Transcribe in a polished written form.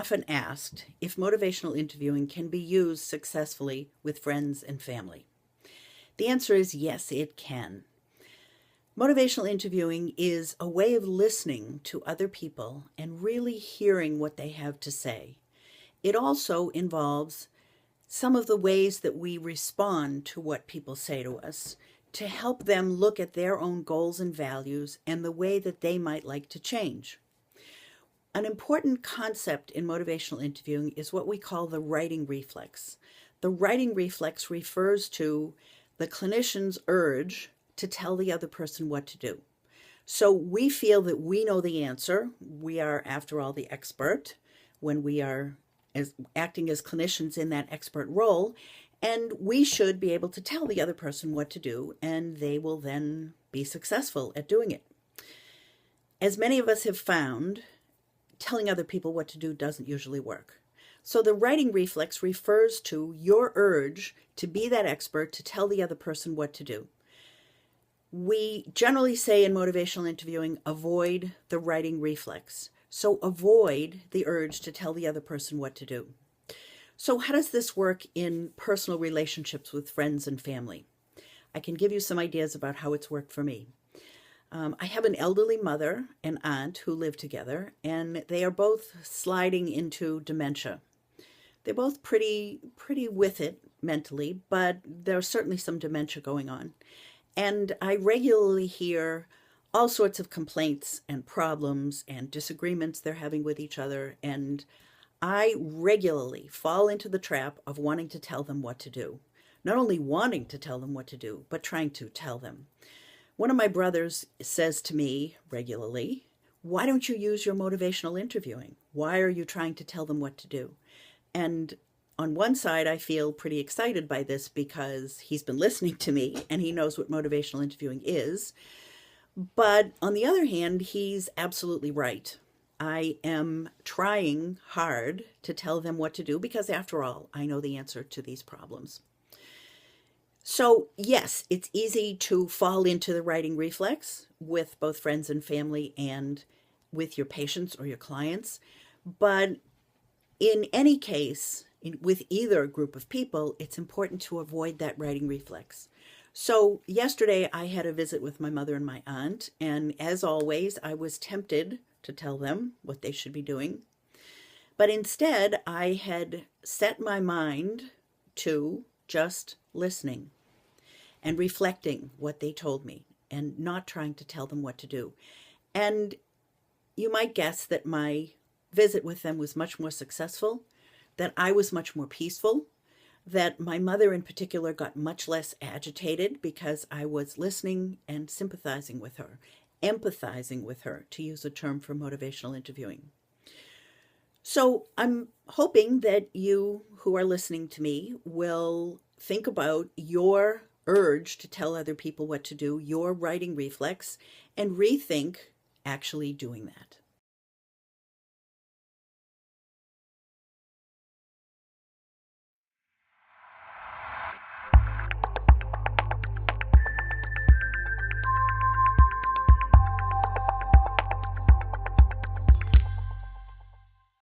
often asked if motivational interviewing can be used successfully with friends and family. The answer is yes, it can. Motivational interviewing is a way of listening to other people and really hearing what they have to say. It also involves some of the ways that we respond to what people say to us to help them look at their own goals and values and the way that they might like to change. An important concept in motivational interviewing is what we call the writing reflex. The writing reflex refers to the clinician's urge to tell the other person what to do. So we feel that we know the answer. We are, after all, the expert when we are acting as clinicians in that expert role, and we should be able to tell the other person what to do, and they will then be successful at doing it. As many of us have found, telling other people what to do doesn't usually work. So the writing reflex refers to your urge to be that expert to tell the other person what to do. We generally say in motivational interviewing, avoid the writing reflex. So avoid the urge to tell the other person what to do. So how does this work in personal relationships with friends and family? I can give you some ideas about how it's worked for me. I have an elderly mother and aunt who live together, and they are both sliding into dementia. They're both pretty with it mentally, but there's certainly some dementia going on. And I regularly hear all sorts of complaints and problems and disagreements they're having with each other, and I regularly fall into the trap of wanting to tell them what to do. Not only wanting to tell them what to do, but trying to tell them. One of my brothers says to me regularly, "Why don't you use your motivational interviewing? Why are you trying to tell them what to do?" And on one side, I feel pretty excited by this because he's been listening to me and he knows what motivational interviewing is. But on the other hand, he's absolutely right. I am trying hard to tell them what to do because, after all, I know the answer to these problems. So yes, it's easy to fall into the writing reflex with both friends and family and with your patients or your clients. But in any case, with either group of people, it's important to avoid that writing reflex. So yesterday I had a visit with my mother and my aunt, and as always, I was tempted to tell them what they should be doing. But instead, I had set my mind to just listening and reflecting what they told me and not trying to tell them what to do. And you might guess that my visit with them was much more successful, that I was much more peaceful, that my mother in particular got much less agitated because I was listening and sympathizing with her, empathizing with her, to use a term for motivational interviewing. So I'm hoping that you who are listening to me will think about your urge to tell other people what to do, your writing reflex, and rethink actually doing that.